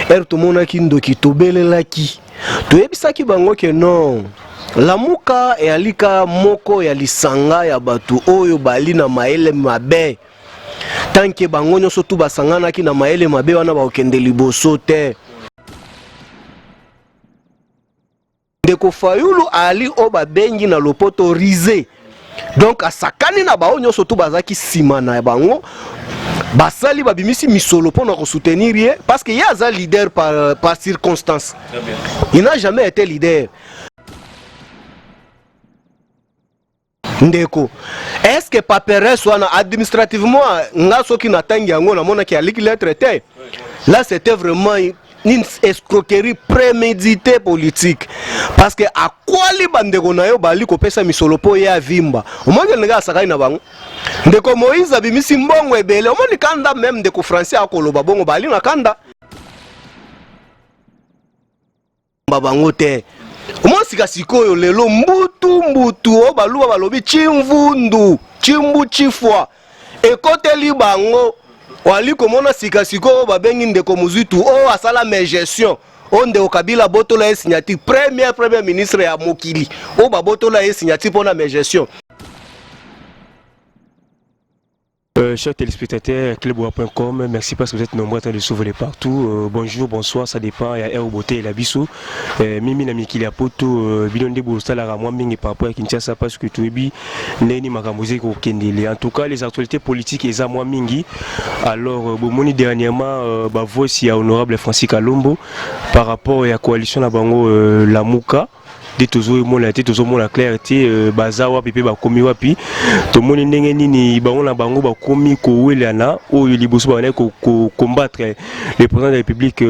tomonaki ndoki tobelelaki toyebisaki bango ke non lamuka eyalika moko ya lisanga ya batu oyo bali na maele mabe tanke bango nyonso tu basanganaki na maele mabe wana bakokende liboso te. Ndeko Fayulu ali o babengi na lopoto risé donc asakani na bao nyonso tu bazaki sima na bango basali babimisi misolo pour nous soutenir parce qu'il y a un leader par circonstance. Il n'a jamais été leader. Ndeko, est-ce que Papere soit administrativement nga soki na tangi yango na mona ki aliki lettre te? Là c'était vraiment une escroquerie préméditée politique parce que à quoi les bandeko na yo bali ko pesa misolo po ya vimba omonge nga sakai na bango ndeko Moïse abimisi mbongo ebele omoni kanda même ndeko français akoloba bongo bali na kanda babango te omosika sikoyo lelo mbutu o baluba balobi chimvundu chimbu chifwa ekoteli bango wali komona sika sikoyo babengi ndeko muzitu o asala mes gestion onde okabila botola e signature premier ministre ya mokili o babotola e signature pona mes gestion. Chers téléspectateurs, clubwa.com, merci parce que vous êtes nombreux à nous suivre partout. Bonjour, bonsoir, ça dépend. Il y a Air Beauté et la Bissou. Mimi na mikili ya poto bilonde bosta la ramwa mingi par rapport à Kinshasa parce que tout ebi neni makamuze ko kendele. En tout cas, les actualités politiques et moi mingi. Alors, bomoni dernièrement ba voice ya honorable Francis Kalombo par rapport à la coalition na bango la Muka. Toujours la clarté bazawa pepe bakomi wapi to moni ndenge nini bango na bango bakomi ko welana oyo liboso bana ko combattre le président de la République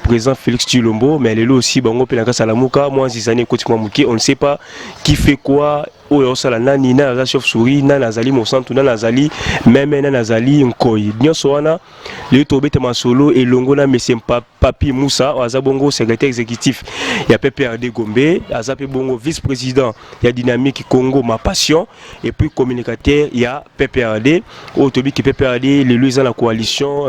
président Félix Tshilombo mais lelo aussi bango pe na kasa la muka moi zizane kotikwa muki on ne sait pas qui fait quoi oyo sala nani na za chef souris na nazali mosantu na nazali même na nazali nkoi nyonso wana le tobete masolo elongo na monsieur Papi Moussa azabongo secrétaire exécutif ya PPRD Gombe azape bongo vice-président ya Dynamique Congo ma passion et puis communicateur ya PPRD autobi ki PPRD le luisa la coalition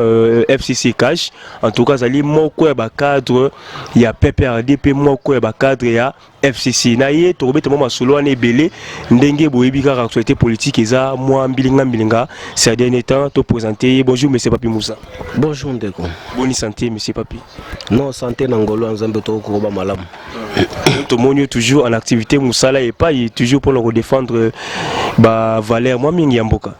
FCC Cash en tout cas zali moko ya ba cadre ya PPRD pe moko ya ba cadre ya FCC naye tobete mo masolo ane belé ndenge boyebi ka actualité politique eza moi mbilinga ces derniers temps to présenter. Bonjour monsieur Papi Moussa. Bonjour ndeko. Bonne santé monsieur Papi. Non santé nangolo nzambe to ko ba malamu. Tout monde toujours en activité Moussala et pas toujours pour le défendre ba valeur moi mingi mboka.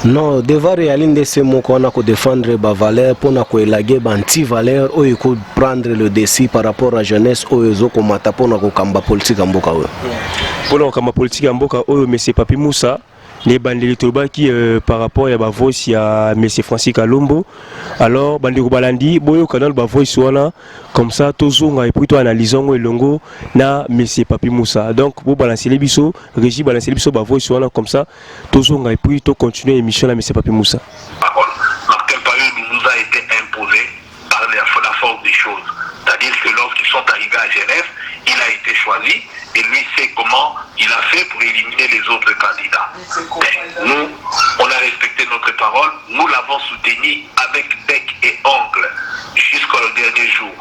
Non, devoir réaliser ces mots qu'on a que défendre ba valeur pour na ko élaguer ba anti valeur ou il faut prendre le défi par rapport à la jeunesse ou les autres comme ta pour na ko kamba politique mboka we. Pour na kamba politique mboka o monsieur Papi Moussa les bandeli toba qui par rapport à ba voice ya monsieur Francis Kalombo alors bandiko balandi boyo canal ba voice wana comme ça tozonga et puis to analysons elongo na monsieur Papi Moussa donc pour balancer les biso régie balancer les biso ba voice wana comme ça tozonga et puis to continuer émission na monsieur Papi Moussa. Martin Fayulu nous a été imposé par la force des choses, c'est-à-dire que lorsqu'ils sont arrivés à Genève il a été choisi et lui sait comment il a fait pour éliminer les autres candidats. Mais nous, on a respecté notre parole, nous l'avons soutenu avec bec et ongle jusqu'au dernier jour.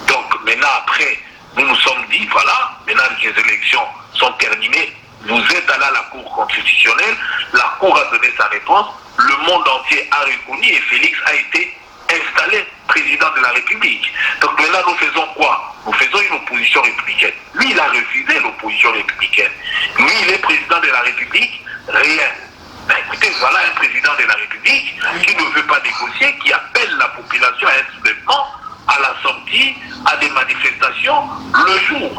Donc maintenant après, nous nous sommes dit, voilà, maintenant que les élections sont terminées, vous êtes allé à la Cour constitutionnelle, la Cour a donné sa réponse, le monde entier a reconnu et Félix a été installé président de la République. Donc maintenant nous faisons quoi? Nous faisons une opposition républicaine. Lui il a refusé l'opposition républicaine. Lui il est président de la République, rien. Ben, écoutez, voilà un président de la République qui ne veut pas négocier, qui appelle la population à un soulèvement, à la sortie, à des manifestations le jour.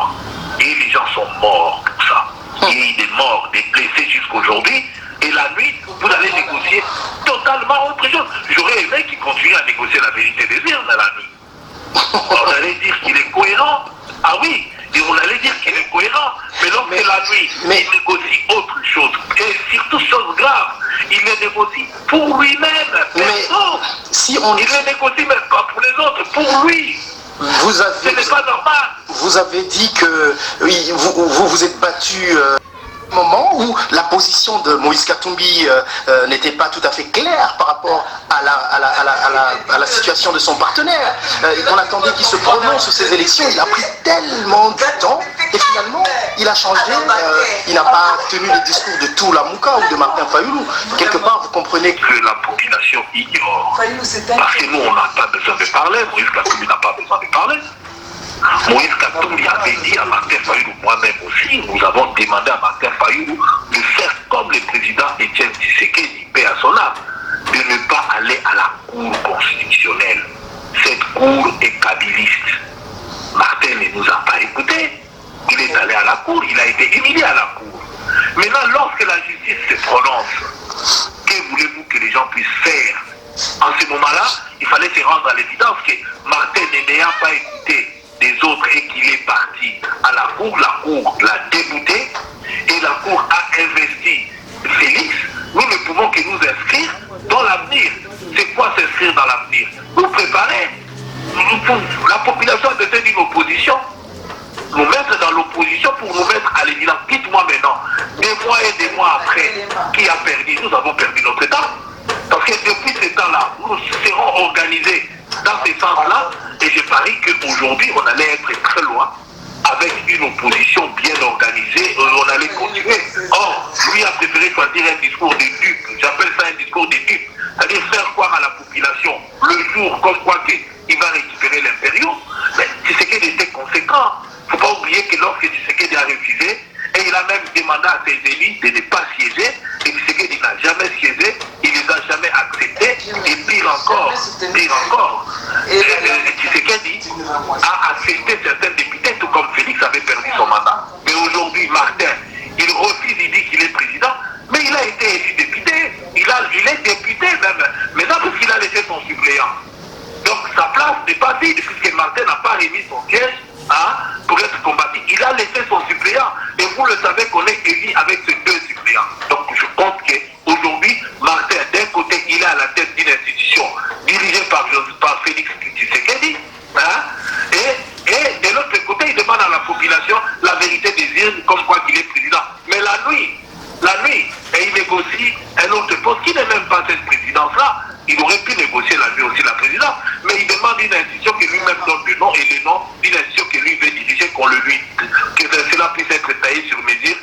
Et les gens sont morts pour ça. Il y a eu des morts, des blessés jusqu'aujourd'hui. Et la nuit, vous allez négocier totalement autre chose. J'aurais aimé qu'il continue à négocier la vérité des urnes à la nuit. On allait dire qu'il est cohérent. Ah oui, et on allait dire qu'il est cohérent. Mais lorsque la nuit, il négocie autre chose. Et surtout, chose grave, il le négocie pour lui-même. Si on... Il le négocie même pas pour les autres, pour lui. Ce n'est pas normal. Vous avez dit que oui, vous êtes battu moment où la position de Moïse Katumbi n'était pas tout à fait claire par rapport à la situation de son partenaire. On attendait qu'il se prononce sur ces élections. Il a pris tellement de temps et finalement il a changé. Il n'a pas tenu le discours de tout Lamuka ou de Martin Fayoulou. Quelque part, vous comprenez que la population ignore. Parce que nous, on n'a pas besoin de parler. Moïse Katumbi n'a pas besoin de parler. Moïse Katumbi avait dit à Martin Fayoulou, moi-même aussi, nous avons demandé à Martin Fayoulou de faire comme le président Étienne Tshisekedi, paix à son âme, de ne pas aller à la Cour constitutionnelle. Cette cour est kabiliste. Martin ne nous a pas écoutés. Il est allé à la cour, il a été humilié à la cour. Maintenant, lorsque la justice se prononce, que voulez-vous que les gens puissent faire? En ce moment-là, il fallait se rendre à l'évidence que Martin n'ayant pas écouté des autres et qu'il est parti à la cour l'a débouté et la cour a investi Félix. Nous ne pouvons que nous inscrire dans l'avenir. C'est quoi s'inscrire dans l'avenir? Nous préparer. La population a besoin d'une opposition. Nous mettre dans l'opposition pour nous mettre à l'évidence. Dites-moi maintenant, des mois et des mois après, qui a perdu? Nous avons perdu notre temps. Parce que depuis ce temps-là, nous serons organisés dans ce sens-là. Et je parie qu'aujourd'hui, on allait être très loin avec une opposition bien organisée. On allait continuer. Or, lui a préféré choisir un discours de dupe. J'appelle ça un discours de dupe. C'est-à-dire faire croire à la population le jour comme quoi qu'il va récupérer l'impérium. Mais Tshisekedi était conséquent. Il ne faut pas oublier que lorsque Tshisekedi a refusé, et il a même demandé à ses élus de ne pas siéger, et Tshisekedi n'a jamais siégé, il ne les a jamais acceptés, et pire encore, Tshisekedi a accepté certains députés, tout comme Félix avait perdu son mandat. Mais aujourd'hui, Martin, il refuse, il dit qu'il est président, mais il a été élu député, il est député même, maintenant parce qu'il a laissé son suppléant. Donc sa place n'est pas vide, puisque Martin n'a pas remis son siège pour être combattu. Il a laissé son suppléant, et vous le savez qu'on est élu avec ces deux suppléants. Donc je pense qu'aujourd'hui, Martin, d'un côté, il est à la tête d'une institution dirigée par Félix Tshisekedi, et de l'autre côté, il demande à la population la vérité des urnes, comme quoi qu'il est président. Mais la nuit, et il négocie un autre poste qui n'est même pas cette présidence-là. Il aurait pu négocier la nuit aussi la présidence, mais il demande une institution qui lui-même donne le nom et le nom d'une institution que lui veut diriger, qu'on le lui, que cela puisse être taillé sur mesure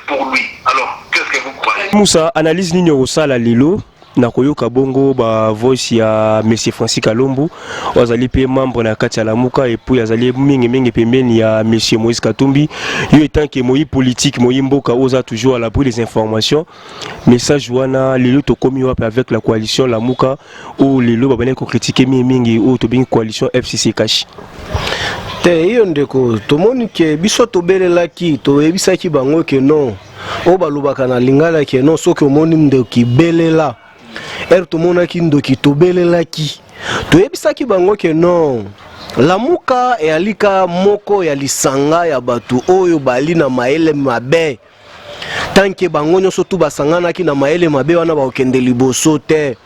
pour lui. Alors, qu'est-ce que vous croyez? Moussa, analyse nini osala lelo nakoyoka bongo ba voice ya Monsieur Francis Kalombo ozali pe membre na kati ya Lamuka et puis azali mingi pembeni ya Monsieur Moïse Katumbi yo étant que moi politique moi mboka oza toujours à l'abri des informations message wana lelo to komi wapi avec la coalition Lamuka ou lelo ba bana ko critiquer mingi ou to bien coalition FCC cash te iyo ndeko tomoni ke biso tobelelaki toyebisaki bango ke non o balobaka na lingala ke non soki omoni ndeki belela tomonaki ndoki tobelelaki toyebisaki bango ke non Lamuka e alika moko ya lisanga ya batu oyo bali na maele mabe tanke bango nyonso tu basanganaki na maele mabe wana bakende liboso te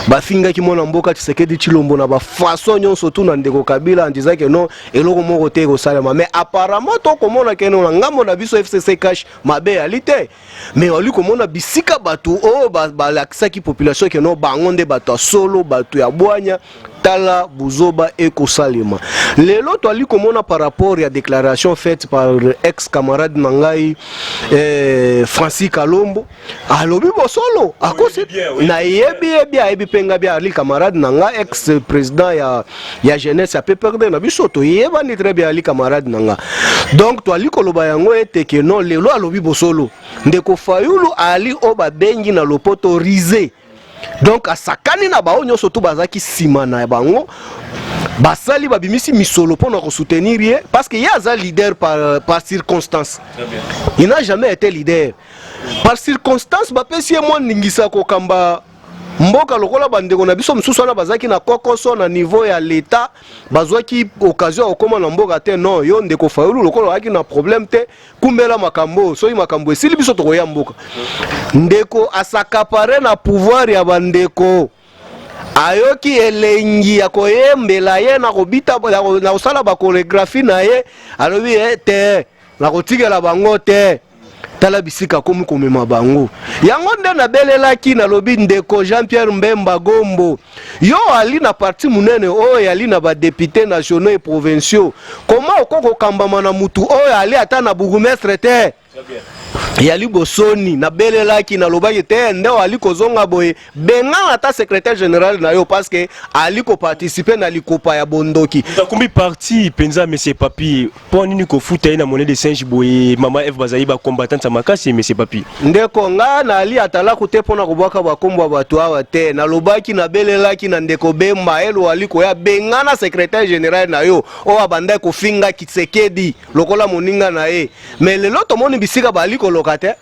bafinga ki mona mboka Tshisekedi Tshilombo na ba façon nyonso tu na ndeko Kabila andizaki non eloko moko te ko salama mais apparemment to komona ke non ngambo na biso FCC cash mabe alite mais oli komona bisika batu o ba lakisaki population ke non bango nde batu solo batu ya bwanya tala buzoba ekosalema lelo to ali komona par rapport à déclaration faite par ex camarade nangai Francis Kalombo alobi bosolo akose na yebi penga bia ali camarade nanga ex président ya jeunesse a perdre na biso to yeba ni très bien ali camarade nanga donc to ali koloba yango eteke non lelo alobi bosolo ndeko Fayulu ali oba bengi na lopoto risé. Donc à sakani na bao nyonso tu bazaki sima na bango basali babimisi misolo pour nous soutenir parce qu'il y a un leader par circonstance. Il n'a jamais été leader par circonstance bapesi mo ningisa ko kamba mboka lokola bandeko na biso msusu wana bazaki na kokoso na niveau ya l'état bazwaki occasion okoma na mboka te non yo ndeko Fayulu lokola aki na problème te kumbela makambo so makambo esili biso to ya mboka ndeko asakapare na pouvoir ya bandeko ayoki elengi ya koyembela ye na kobita na osala ba chorégraphie na ye alobi te na kotikela bango te tala bisika komi komema bango yango nde nabelelaki nalobi ndeko Jean-Pierre Mbemba Gombo yo ali na parti munene oyo ali na badepute nationaux et provinciaux koma okoko kambama na mutu oyo ali ata na bourgmestre te yali bosoni nabelelaki nalobaki te nde ali kozonga boye benga ata secrétaire général na yo parce que ali ko participer na likopa ya bondoki takumbi parti penza monsieur Papi po nini ko futa na monnaie de singe boye mama F bazali ba combattant ya makasi monsieur Papi ndeko nga na ali atala kute pona kobwaka bakombo batu awa te nalobaki nabelelaki na ndeko Bemba elo ali ko ya benga na secrétaire général na yo o abanda ko finga Kitsekedi lokola moninga na ye mais lelo to moni bisika bali ko lokate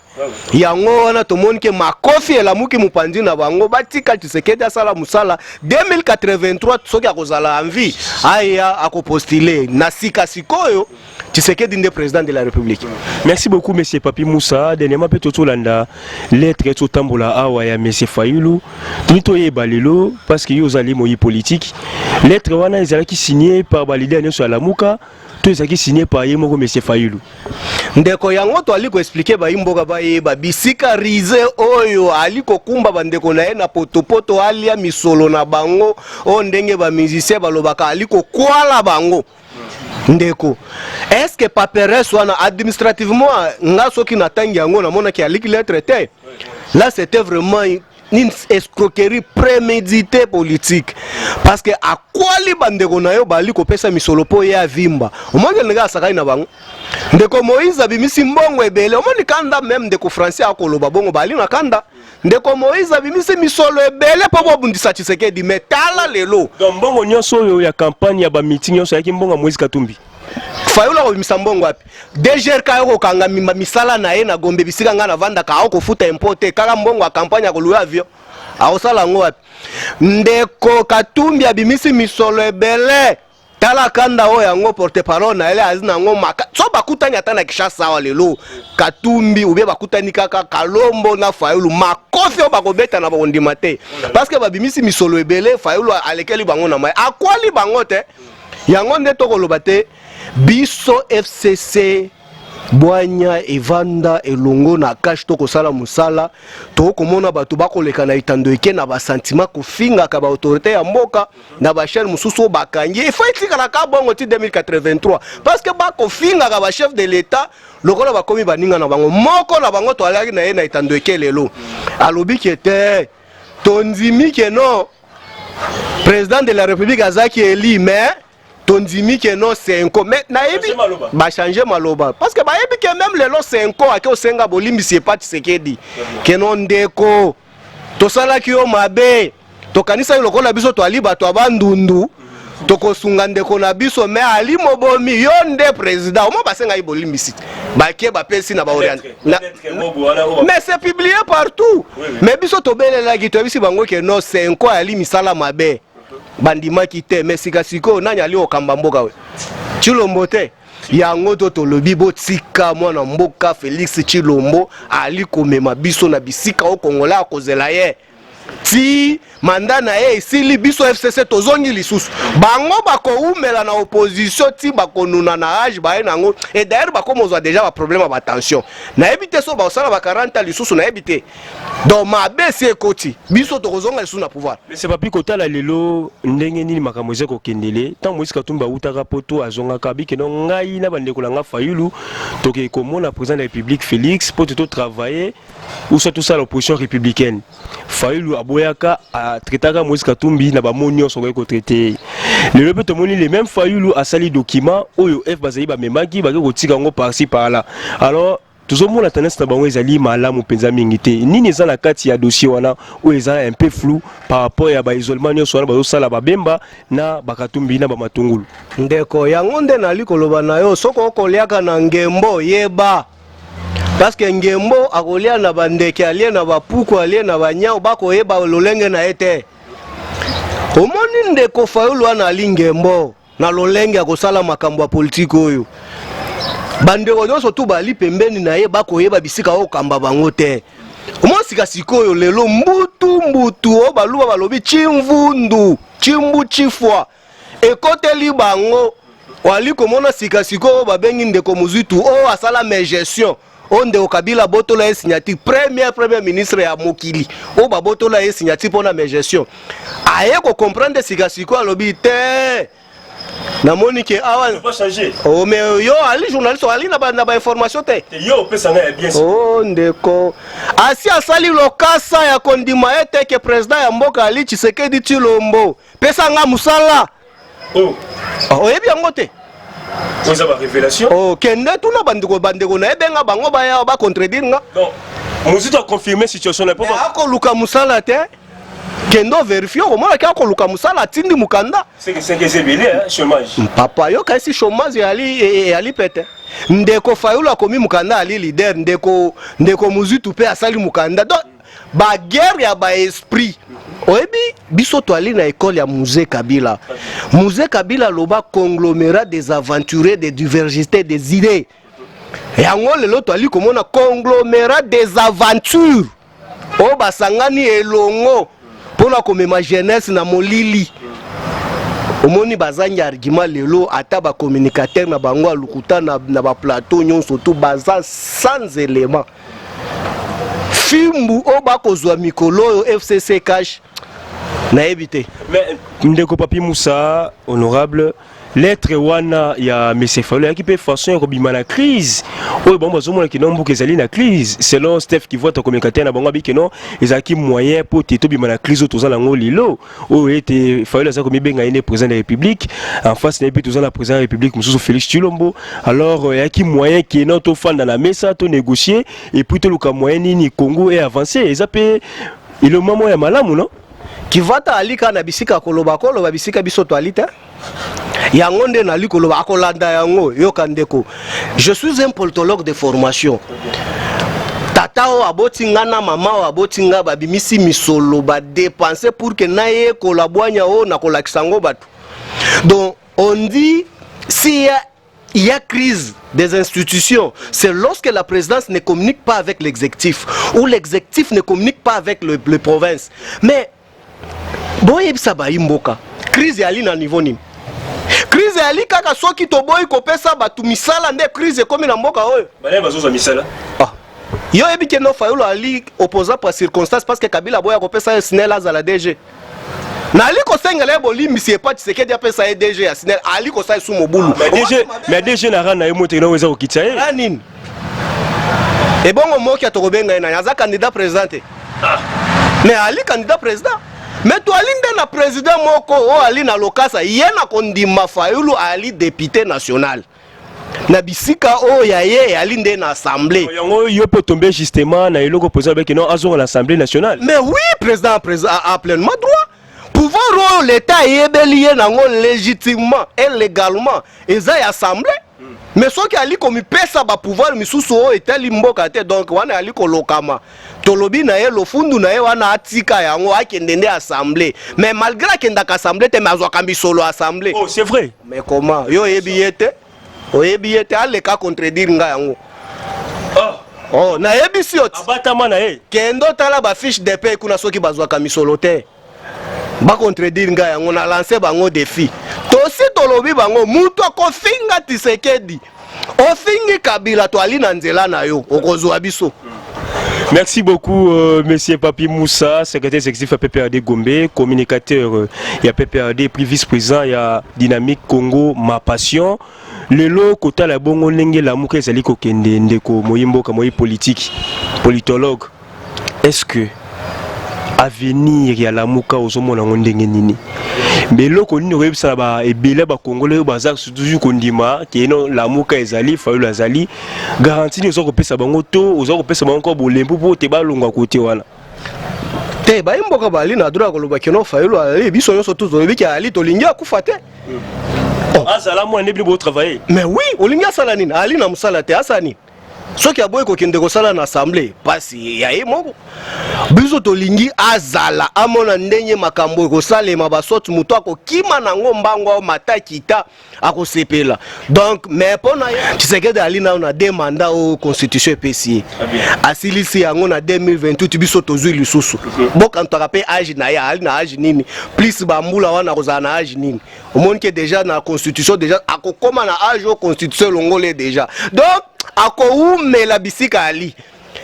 yango wana to moni ke makofi elamuki mupandi na bango batika Tshisekedi asala musala 2083 soki akozala envie aya akopostile na sika sikoyo Tshisekedi nde président de la République. Merci beaucoup monsieur Papi Moussa. Dernièrement peut tolanda lettre to tambola awa ya monsieur Fayulu tunito yeba lelo parce que yo zali moyi politique lettre wana ezalaki signé par balide nyo sur la muka to ezalaki signé par yemoko monsieur Fayulu ndeko yango to ali ko expliquer ba imboka ba yeba bisika rize oyo ali ko kumba bandeko na ye na potopoto alia misolo na bango o ndenge ba musicien balobaka ali ko kwala bango ndeko est-ce que paperes wana administrativement nga soki natangi yango na mona ki aliki lettre te là c'était vraiment une escroquerie préméditée politique parce que akwali bandeko na yo bali ko pesa misolo po ya vimba omoni nga sakai na bango ndeko Moïse abimisi mbongo ebele omoni kanda même ndeko français akoloba bongo bali na kanda ndeko Moïse abimisi misolo ebele po bobundisa Tshisekedi metala lelo donc mbongo nyonso oyo ya campagne ya ba meeting nyonso yaki mbongo Moïse Katumbi Fayulu ko mbongo wapi DGR ka yo kanga misala na ye na Gombe bisika nga na vanda ka ko futa importer kaka mbongo ya campagne ko luya avion aosala ngo wapi ndeko Katumbi abimisi misolo ebele tala kanda o yango porte parole na ele azina ngo maka so bakutani ata na Kishasa wa lelo Katumbi ube bakutani kaka Kalombo na Fayulu makofi o bakobeta na bondima te parce que babimisi misolo ebele Fayulu alekeli bango na mai akwali bango te yango nde tokoloba te biso FCC Boanya evanda elongo na cash to kosala musala to komona batu bakoleka na itando eke na ba sentiment ko finga ka ba autorité ya mboka na ba chef mususu bakangi efaiti kala ka bongo ti 2083 parce que ba ko finga ka ba chef de l'état lokola ba komi baninga na bango moko na bango to alaki na ye na itando eke lelo alobi ki était tonzimi ke non président de la République azaki eli mais tondimi ke non 5 mais naebi ba changer maloba parce que ba yebi ke même lelo 5 ake osenga bolimbisi pas Tshisekedi ke non ndeko to sala ki o mabe to kanisa lokola biso to ali bato abandundu to kosunga ndeko na biso mais ali mobomi yo nde président mo basenga ibolimbisi ba ke ba pesi na ba orient mais c'est publié partout mais biso to belela ki to bisi bango ke non 5 ali misala mabe bandima kite mesika siko nani ali okamba mboka we Chilombo te yango to tolobi botika mwana mboka Félix Chilombo ali komema biso na bisika o Kongola akozela ye ti mandana ye isili biso FCC tozongi lisusu bango bako umela na opposition ti bakonuna na age baye nango et d'ailleurs bakomozwa déjà ba problème ba tension na ebite so ba osala ba 40 lisusu na ebite donc ma bese ekoti biso tokozonga lisusu na pouvoir mais c'est pas plus kotala lelo ndenge nini makamweze ko kendele tant Moïse Katumbi utaka poto azonga kabike no ngai na bandeko langa Fayulu toke komona président de la République Félix pour tout travailler ou soit tout ça l'opposition républicaine Fayulu aboyaka a traitaka Moïse Katumbi na ba monyo so ko traiter le peut moni les mêmes Fayulu a sali document oyo F bazali ba memaki ba ko tika ngo par-ci par là alors tozomona tendance na bango ezali malamu penza mingi te nini eza na kati ya dossier wana o eza un peu flou par rapport ya ba isolement nyonso wana bazosala babemba na Bakatumbi na bamatungulu ndeko yango nde nali koloba na yo soko okoliaka na ngembo yeba parce que ngembo akolia na bandeke alie na bapuku alie na banyao bakoyeba lolenge na ete omoni ndeko Fayulu wana ali ngembo na lolenge akosala makambo ya politiki oyo bandeko nyonso tu bali pembeni na ye bakoyeba bisika okamba bango te omosika sikoyo lelo mbutu o baluba balobi chimvundu chimbu chifwa ekoteli bango wali komona sika sikoyo babengi ndeko Muzitu o asala me gestion onde okabila botola signature premier ministre ya mokili o ba botola signature pona mes gestion aye ko comprendre sikasiko alobi te na monike awa pas changer. oh mais yo ali journaliste ali na ba information te Yo pesa nga bien sûr. oh ndeko asi asali lokasa ya kondima ete ke president ya mboka ali Tshisekedi Tshilombo pesa nga musala Oh. oyebi yango te Vous avez révélation. oh kende tuna bandeko na ebenga bango baya ba contredire nga Donc, vous avez confirmé situation là mais akoluka musala te kendo vérifier komona ke akoluka musala tindi mukanda c'est que c'est belé hein, chômage. papa yo kasi chômage ali pete ndeko Fayulu akomi mukanda ali leader ndeko Muzitu pe asali mukanda donc ba guerre ya ba esprit oyebi biso to ali na école ya Musée Kabila loba conglomérat des aventuriers des diversités des idées yango lelo to ali komona conglomérat des aventures o basangani elongo pona komema jeunesse na molili omoni bazangi argument lelo ata ba communicateur na bango alukuta na ba plateau nyonso tout baza sans élément fimbu o bakozwa mikolo FCC cash na ebité Mais ndeko Papi Moussa honorable lettre wana ya monsieur Fayulu qui peut façon ya kobima na crise oyo bon bazomona ki nombuka ezali na crise selon Steph qui voit ta communicateur na bango biki non ezaki moyen pour te bima na crise to za ngo lilo oyo ete Fayulu za komi benga ine président de la République en face na bitu za la président de la République Mususu Félix Tshilombo alors yaki moyen qui non to fanda na mesa to négocier et puis to luka moyen ni Congo et avancer ezape il le moment ya malamu non kivata alika na bisika koloba bisika biso to alita yango nde na likoloba akolanda yango yoka ndeko je suis un politologue de formation tata o abotinga na mama o abotinga babimisi misolo ba dépenser pour que naye kolabwanya o na kolakisango batu donc on dit si il y a crise des institutions, c'est lorsque la présidence ne communique pas avec l'exécutif ou l'exécutif ne communique pas avec le province. Mais boye bisaba imboka crise ali na niveau nini crise ali kaka soki to boy ko pesa batu misala nde crise comme na mboka oyo bale bazoza misala yo ebike no Fayulu ali opposant par circonstance parce que Kabila boya ko pesa SNEL azala DG na ali ko sengela bolimbi si pas Tshisekedi a pesa DG ya SNEL ali ko sa sumo bulu mais DG na rana emote na weza kokitsa nini et bongo moki atokobenga na yaza candidat président mais ali candidat président mais toi alinde na président moko o ali na lokasa yena kondima Fayulu ali député national na bisika o yaye alinde na assemblée yango yo peut tomber justement na eloko président avec non azonga à l'Assemblée nationale mais oui président a pleinement droit pouvoir l'état yebeli nango légitimement et légalement eza ya assemblée mais ceux qui ali comme pesa ba pouvoir misusu o etali mboka te donc wana ali kolokama tolobi na ye lofundu na ye wana atika yango akende nde assemblée mais malgré kenda ka assemblée te mazwa kambi solo assemblée oh c'est vrai mais comment yo yebiete ale ka contredire nga yango oh na yebisi oti abatama na ye kendo tala ba fiche de paie kuna soki bazwa kambi solo te ba contredire nga yango na lancer bango défi tosi tolobi bango mutu akofinga Tshisekedi ofingi Kabila to ali na nzela na yo okozwa biso. Merci beaucoup, monsieur Papi Moussa, secrétaire exécutif à PPRD Gombe, communicateur il y a PPRD, puis vice-président il y a Dynamique Congo, ma passion. Le lot kota la bongo nenge la mouke zali kokende ndeko moyimbo kamoyi politique, politologue. Est-ce que avenir ya la mouka ozomona ndenge nini? Mais loko nini oyebisa ba ebele ba congolais bazak toujours kondima keno la mouka ezali Fayulu azali garantie ni ozoko pesa bango to ozoko pesa bango ko bolembu po te balonga côté wana te ba imboka bali na droit koloba keno Fayulu ali biso nyonso tuzo lebiki ali tolingi akufa te azala mo ne bien travailler mais oui olingi asala nini ali na musala te asani soki aboy ko kende ko sala na assemblée pasi ya moko biso tolingi azala amona ndenye makambo ko salema basoti muto akokima nango mbango matakita akosepela donc mais pona Tshisekedi ali na deux mandats au constitution PCA asilisi yango na 2028 biso tozui lisusu boka ntaka âge na ya ali na âge nini plus bambula wana kozana na âge nini omoni que déjà na constitution déjà akokoma na âge au constitution longole déjà donc akoumela bisika ali.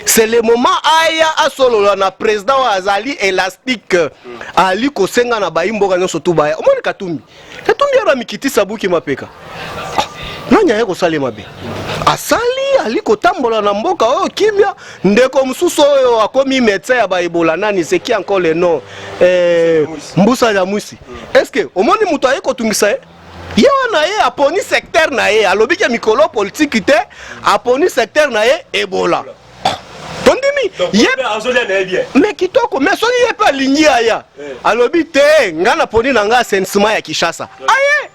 C'est le moment aya asolo na président wa azali élastique ali kosenga na baimboka nyoso tu baya. Omoni Katumbi ara mikiti sabuki mapeka. Nanya yeko sale mabe. Asali ali kotambola na mboka oyo kimia ndeko mususu oyo akomi médecin ya baibola nani c'est qui encore le nom Mbusa ya Musi. Est-ce que omoni muto ayeko tungisa ye wana ye aponi secteur na ye alobi ke mikolo politique te aponi secteur na ye Ebola. Tondimi mais kitoko mais soki ye pa lingi aya alobi te ngana poni na nga assainissement ya Kinshasa aye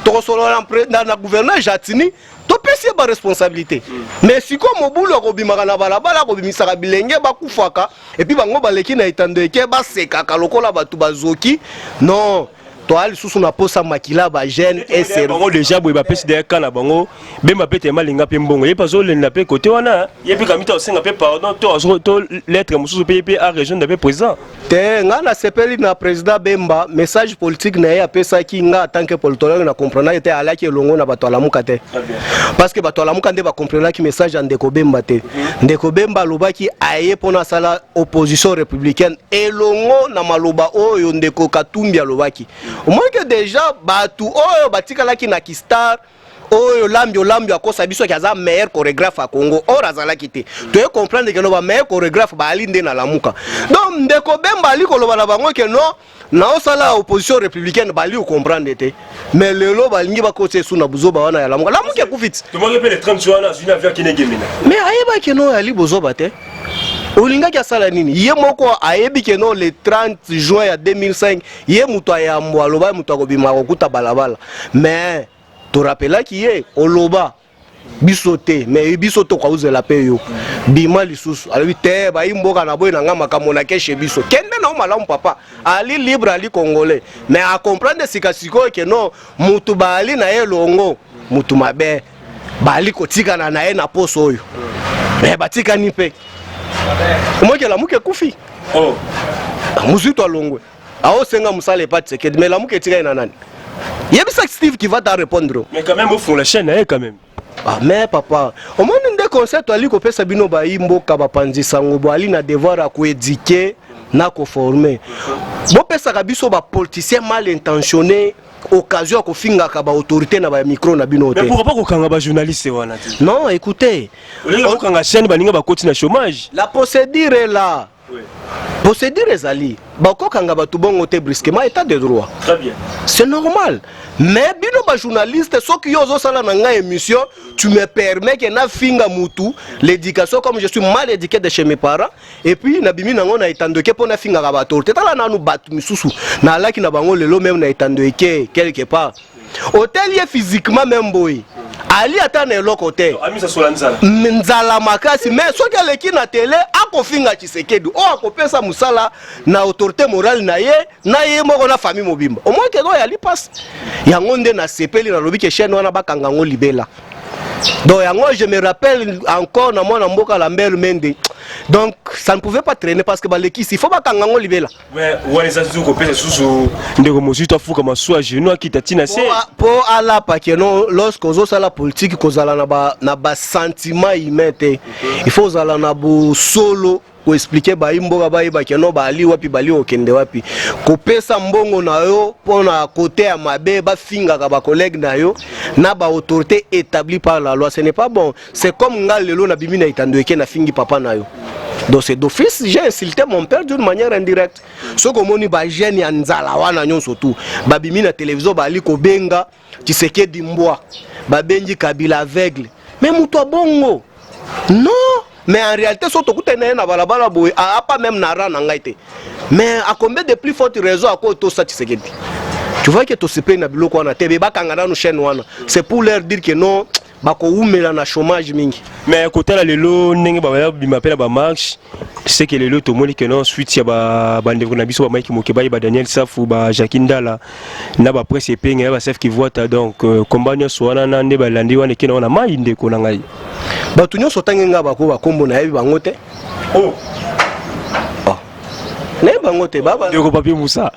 tokosolo na gouverneur Jatini topesi ba responsabilité mais siko mobulu akobimaka na balabala akobimisaka bilenge bakufaka et puis bango baleki na etando eke basekaka lokola batu bazoki non toi lisusu na posa makila ba jeune et c'est bango déjà boy ba pesi de kana bango be ma pete malinga pe mbongo ye pazo le na pe côté wana ye pe kamita osenga pe pardon to lettre mususu pe a région de pe président te nga na sepeli na président Bemba message politique na ye apesa ki nga en tant que politologue na comprendre était alaki elongo na bato alamuka te parce que bato alamuka nde ba comprendre ki message en Ndeko Bemba te Ndeko Bemba lobaki aye pona sala opposition républicaine elongo na maloba oyo Ndeko Katumbi alobaki. Au moins que déjà batu oyo batikalaki na Kistar oyo lambio akosa biso ki aza meilleur chorégraphe à Congo ora azalaki te to comprendre que no ba meilleur chorégraphe ba ali nde na lamuka donc Ndeko Bemba ali koloba na bango ke no na osala opposition républicaine bali o comprendre te mais lelo balingi bakose suna buzoba wana ya lamuka lamuka kufiti to mo repele 30 jours na via Kinegemina mais ayeba ke no ali bozoba te olinga ki asala nini ye moko ayebi ke no le 30 juin ya 2005 ye muto ayambo aloba muto akobima kokuta balabala mais to rappela ki ye oloba bisote mais bisoto kwa uzela pe yo bima lisusu alobi te ba imboka na boy na nga makambo na keshe biso kende na malamu papa ali libre ali congolais mais a comprendre sikasiko ke no mutu bali na ye longo mutu mabe bali kotika na ye na poso oyo mais batika ni pe omokela muke kufi oh musuto alongwe ao senga musale pati seke mais la muke tika na nani yebisa Steve qui va te répondre mais quand même au fond la chaîne hein quand même ah mais papa au moins nde concept ali ko pesa bino ba imboka ba panzi sango bo ali na devoir à ko éduquer na ko former bo pesa ka biso ba politicien mal intentionné occasion ko finga ka ba autorité na ba micro na bino te mais pourquoi pas ko kanga ba journaliste wana non écoutez on kanga chaîne ba ninga ba continue chômage la procédure est là oui. Procédure ezali bakokanga batu bongo te brusquement état de droit très bien c'est normal mais bino ba journaliste soki yo zo sala na nga émission tu me permets que na finga mutu l'éducation comme je suis mal éduqué de chez mes parents et puis na bimi nango na etandoke pona finga ka bato tala nanu batu misusu na laki na bango lelo même na etandoke quelque part hôtel ye physiquement même boy ali ata na eloko te amisa solanzala nzala makasi mais soki aleki na télé akofinga Tshisekedi o akopesa musala na autorité morale na ye moko na famille mobimba au moins que do yali passe yango nde na sepeli na lobi ke chaîne wana bakanga ngo libela donc yango je me rappelle encore na mwana mboka la Mbelu Mende donc ça ne pouvait pas traîner parce que baleki il faut bakanga ngo libela mais ouais ça zuko pesa susu ndeko mosusu afuka maswa genou akita tina se po ala pa que non lorsque ozo sala politique kozala na ba sentiment humain te il faut zala na bo solo ko expliquer ba imboka ba iba que non ba ali wapi bali okende wapi ko pesa mbongo na yo pona côté ya mabe ba finga ka ba collègue na yo na ba autorité établie par la loi ce n'est pas bon c'est comme nga lelo na bimi na itandoeke na fingi papa na yo donc c'est d'office j'ai insulté mon père d'une manière indirecte ce que moni ba jeune ya nzala wana nyonso tout ba bimi na télévision ba ali ko benga Tshisekedi mbwa ba benji Kabila aveugle mais muto bongo non mais en réalité surtout que tu na balabala boy a pas même na ran ngaite mais à combien de plus fortes raisons à cause de ça Tshisekedi tu vois que to se plaît na biloko wana tebe bakanga na no chaîne wana c'est pour leur dire que non bako umela na chômage mingi mais côté la lelo ndenge ba bimapela ba marche c'est que lelo to moni que non suite ya ba ndeko na biso ba Mike Mokeba ba Daniel Safu ba Jakindala na ba presse penga ba chef qui voit donc combat nyo wana na nde ba landi wana kena wana mai ndeko na ngai batu nyonso tangenga bako bakombo na yebi bango te oh ne bango te baba ndeko papier Moussa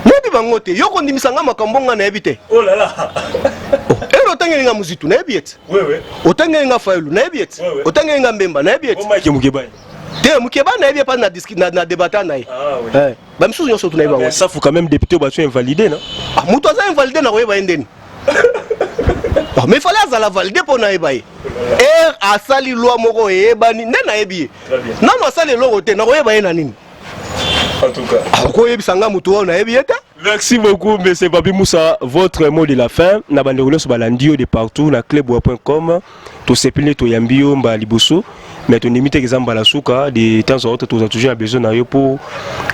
nebi bango te yoko ndimisanga makambo nga na yebi te oh là là ero tange nga muzitu na ebiet otenge nga fayulu na ebiet otenge nga mbemba na ebiet te mukeba na ebie pas na débattre na ba misusu nyonso tuna yeba ça faut quand même député ba tu invalidé non mutu aza invalidé na koyeba endeni mais il fallait azala valider pour na yeba asali loi moko eyebani nde na yebi nano asali eloko te na koyeba na nini en tout cas koyebisanga mutu oyo na yebi ete. Merci beaucoup, M. Papi Moussa. Votre mot de la fin, na bandegolo sur balandio de partout, na clubwa.com, to sepile to yambio mba liboso, mais to limite exemple la souka, de temps en temps, tu as toujours besoin na yo pour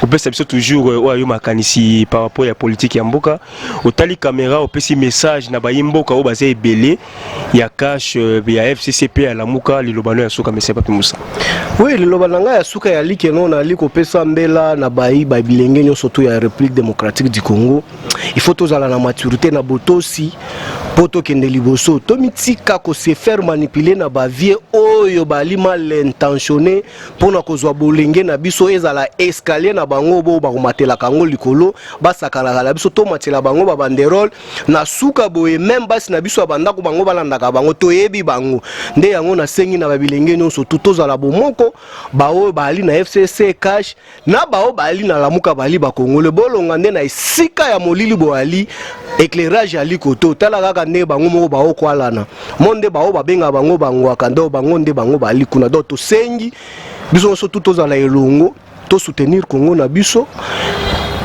peut toujours yo makanisi par rapport à la politique yamboka. Au tali caméra, au petit message na ba yimboka au basé belé, ya cash, ya FCCP à la muka, li lobano ya souka, M. Papi Moussa. Oui, le lobananga ya souka ya like non na liko pesa mbela na bayi ba bilenge nyo surtout ya République démocratique du Congo. Il faut tous aller la maturité na boto aussi poto kende liboso to mitika ko se faire manipuler na ba vie oyo bali mal intentionné pona ko zwa bolenge na biso ezala escalier na bango bo ba komatela kango likolo basakala la biso to matela bango ba banderole na suka boye même basi na biso abanda ko bango balandaka bango to yebi bango nde yango na sengi na ba bilenge nyonso to zala bomoko ba o bali na FCC cash na ba o bali na lamuka bali ba Congolais bolonga nde na esika ya molili boali éclairage ali koto tala kaka nde bango moko ba okwalana monde ba o babenga bango bangwaka ndo bango nde bango bali kuna do to sengi biso nso tozala elongo to soutenir Congo na biso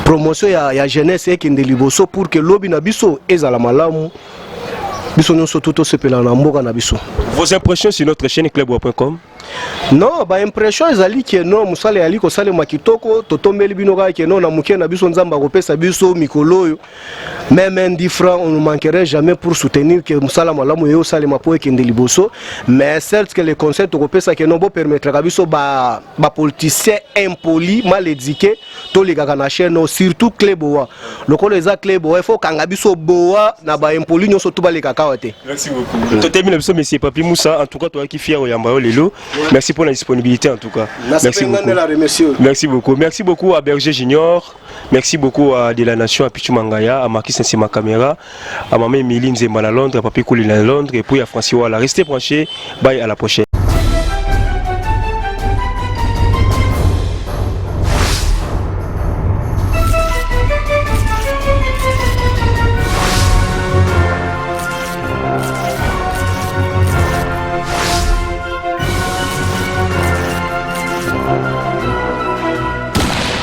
promotion ya jeunesse ekende liboso pour que lobi na biso ezala malamu biso nso sepela na mboka na biso. Vos impressions sur notre chaîne clubwa.com? Non, ba impression ezali ke non musale ali ko sale makitoko totombeli bino ka ke non na muke na biso nzamba ko pesa biso mikolo yo même 10 francs on ne manquerait jamais pour soutenir que musala malamu yo sale mapo ekende liboso mais certes que le concept ko pesa ke non bo permettre ka biso ba politicien impoli mal éduqué to les gars na chaîne surtout Cleboa lokolo eza Cleboa il faut kanga biso boa na ba impoli nyonso to ba le kaka wate. Merci beaucoup. To termine biso monsieur Papi Moussa en tout cas toi qui fier yamba yo lelo. Merci pour la disponibilité en tout cas. Merci beaucoup. Merci beaucoup. Merci beaucoup à Berger Junior. Merci beaucoup à De la Nation, à Pichu Mangaya, à Marquis Saint-Sima Caméra, à Maman Emilie Nzemba à Londres, à Papi Kouli à Londres et puis à Francis Walla. Restez branchés. Bye, à la prochaine.